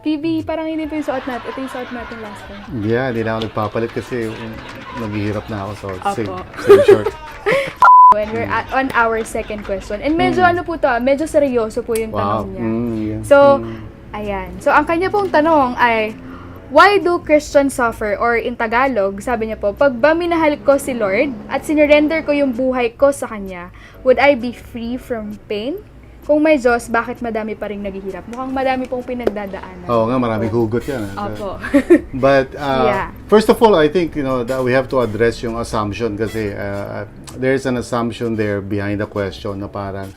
PB, parang hindi po yung suot natin. Ito yung suot natin last time. Yeah, hindi na ako nagpapalit kasi naghihirap na ako. So, same shirt. When we're on our second question. And medyo ano po to, medyo seryoso po yung tanong niya. Yeah. So, ayan. So, ang kanya pong tanong ay, why do Christians suffer? Or in Tagalog, sabi niya po, pag ba minahal ko si Lord at sinurrender ko yung buhay ko sa Kanya, would I be free from pain? Kung may Diyos, bakit madami pa rin naghihirap? Mukhang madami pong pinagdadaanan. Oo nga, maraming hugot yan. Opo. But, Yeah. first of all, I think, that we have to address yung assumption kasi there's an assumption there behind the question na parang,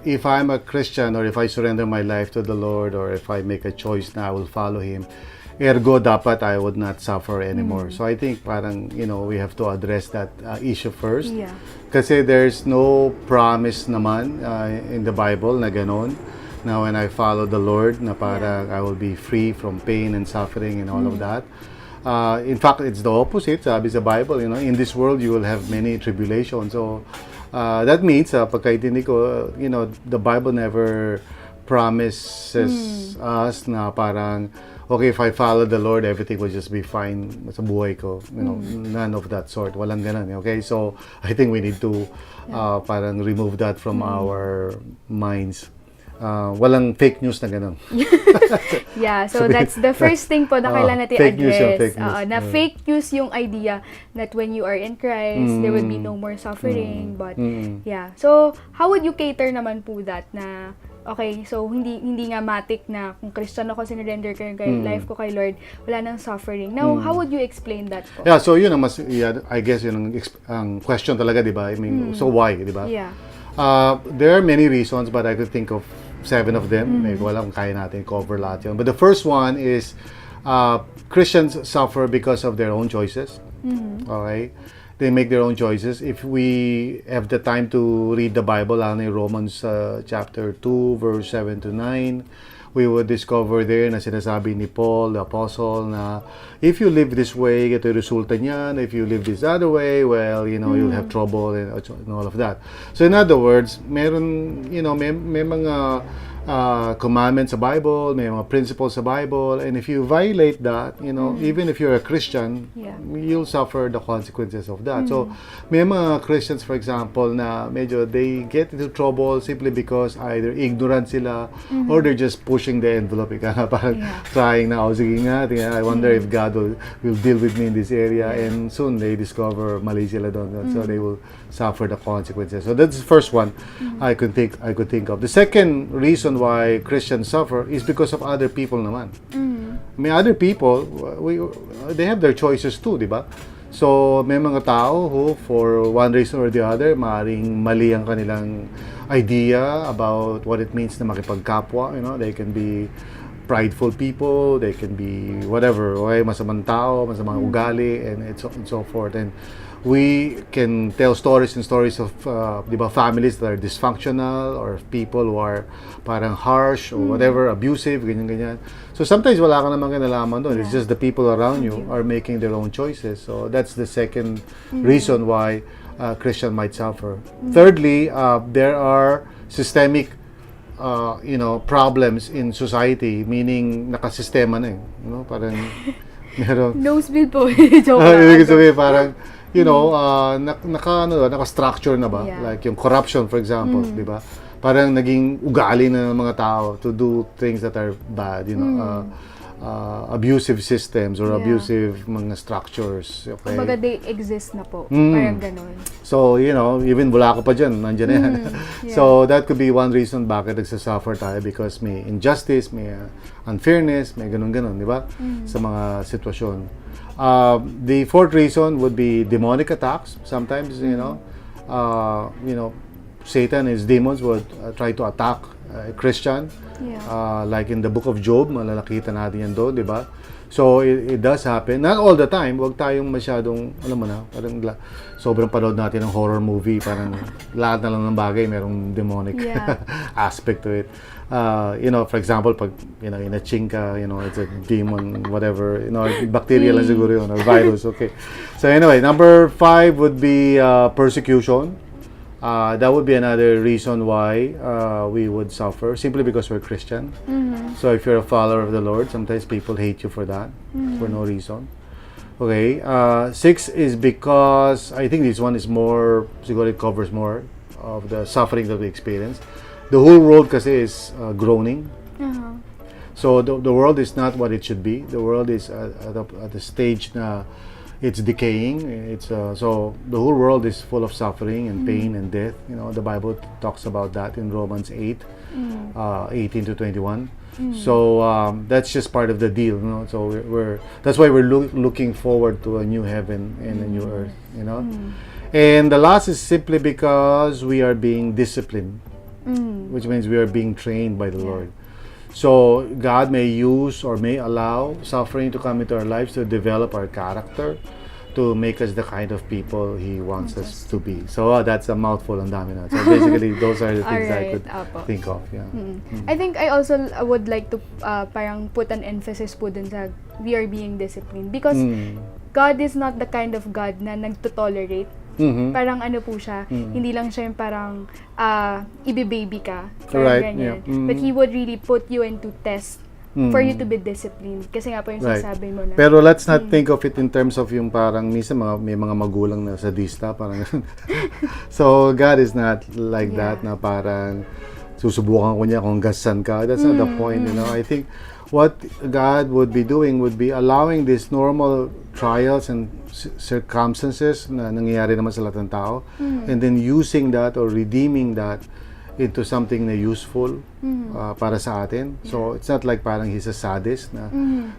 if I'm a Christian or if I surrender my life to the Lord or if I make a choice na I will follow Him, ergo dapat I would not suffer anymore. So I think parang, we have to address that issue first. Yeah. Kasi there's no promise naman in the Bible na ganon. Na when I follow the Lord, na parang I will be free from pain and suffering and all of that. In fact, it's the opposite. Sabi sa Bible, in this world you will have many tribulations. So that means, pagkaintindi ko, the Bible never promises us na parang, okay, if I follow the Lord, everything will just be fine sa buhay ko. None of that sort. Walang ganun. Okay? So, I think we need to parang remove that from our minds. Walang fake news na ganun. Yeah, so that's the first thing po na kailangan natin fake news address. fake news. Na fake news yung idea that when you are in Christ, there will be no more suffering. But, yeah. So, how would you cater naman po that na, okay, so hindi nga matik na kung Christian ako, sinurrender ko yung life ko kay Lord, wala nang suffering. Now, how would you explain that po? Yeah, so yun ang I guess yun ang question talaga, di ba? I mean, so why, di ba? Yeah. There are many reasons, but I could think of 7 of them. Maybe wala kung kaya natin cover lahat yun. But the first one is Christians suffer because of their own choices. Okay? They make their own choices. If we have the time to read the Bible, lalo na Romans chapter 2, verse 7 to 9, we would discover there na sinasabi ni Paul, the apostle, na if you live this way, ito yung resulta niyan. If you live this other way, well, you'll have trouble and all of that. So in other words, meron, may mga commandments sa Bible, may mga principles sa Bible, and if you violate that, even if you're a Christian, you'll suffer the consequences of that. So, may mga Christians, for example, na medyo they get into trouble simply because either ignorant sila or they're just pushing the envelope. Ika parang trying na, sige nga, I wonder if God will deal with me in this area, and soon they discover mali sila doon. So, they will suffer the consequences. So, that's the first one I could think of. The second reason why Christians suffer is because of other people naman. I mean, other people, they have their choices too, di ba? So, may mga tao who, for one reason or the other, maaaring mali ang kanilang idea about what it means na makipagkapwa. They can be prideful people, they can be whatever, okay? Masamang tao, masamang ugali, and so forth. And we can tell stories and stories of families that are dysfunctional or people who are parang harsh or whatever, abusive, ganyan. So sometimes wala ka namang kinalaman doon. It's just the people around you are making their own choices. So that's the second reason why Christian might suffer. Thirdly, there are systemic problems in society, meaning nakasistema na parang meron. Nosebleed po. Joke lang. Ibig sabihin parang naka-structure na ba? Like yung corruption, for example, di ba? Parang naging ugali na ng mga tao to do things that are bad, abusive systems or abusive mga structures. Okay? Kumbaga, they exist na po. Parang ganun. So, even wala ka pa dyan, nandiyan na yan. So, that could be one reason bakit nagsasuffer tayo, because may injustice, may unfairness, may ganun-ganun, di ba? Sa mga sitwasyon. The fourth reason would be demonic attacks. Sometimes, Satan, his demons would try to attack a Christian. Like in the book of Job, malalakita natin yan doon, di ba? So, it does happen. Not all the time. Huwag tayong masyadong, alam mo na, parang sobrang panood natin ng horror movie. Parang lahat na lang ng bagay, merong demonic aspect to it. For example, pag, inaching ka, it's a demon, whatever. Bacteria lang siguro yun, or virus, okay. So, anyway, number 5 would be persecution. That would be another reason why we would suffer, simply because we're Christian. So if you're a follower of the Lord, sometimes people hate you for that, for no reason. Okay, 6 is because I think this one is more, siguro it covers more of the suffering that we experience. The whole world kasi is groaning. So the world is not what it should be. The world is at a stage na it's decaying. It's so the whole world is full of suffering and pain and death. You know, the Bible talks about that in Romans 8, 18 to 21. So that's just part of the deal, you know. So we're that's why we're looking forward to a new heaven and a new earth, you know. And the last is simply because we are being disciplined, which means we are being trained by the Lord. So God may use or may allow suffering to come into our lives to develop our character, to make us the kind of people He wants us to be. So that's a mouthful, ang dami na. So basically, those are the things I could think of. Yeah. I think I also would like to parang put an emphasis po dun sa we are being disciplined, because God is not the kind of God na nagto-tolerate. Parang ano po siya, hindi lang siya yung parang ibe-baby ka. Right, ganyan. yeah. But He would really put you into test for you to be disciplined. Kasi nga po yung sinasabi mo na. Pero let's not think of it in terms of yung parang minsan may mga magulang na sadista, parang so God is not like that na parang susubukan ko niya kung gasan ka. That's not the point, you know. I think what God would be doing would be allowing these normal trials and circumstances na nangyayari naman sa lahat ng tao, and then using that or redeeming that into something na useful para sa atin. So it's not like parang He's a sadist na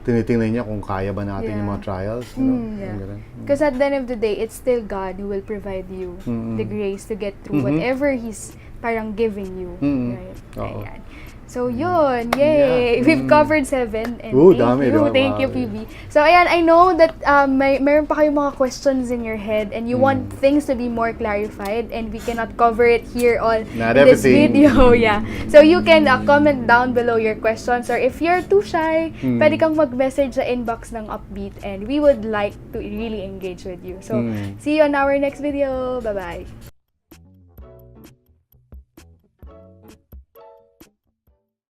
tinitingnan niya kung kaya ba natin yung mga trials. You know? Because at the end of the day, it's still God who will provide you the grace to get through whatever He's parang giving you. Right? Ayan. So yun, yay! We've covered 7 and thank you, PB. So ayan, I know that mayroon pa kayong mga questions in your head and you want things to be more clarified, and we cannot cover it here on this video. So you can comment down below your questions, or if you're too shy, pwede kang mag-message sa inbox ng Upbeat, and we would like to really engage with you. So see you on our next video. Bye-bye!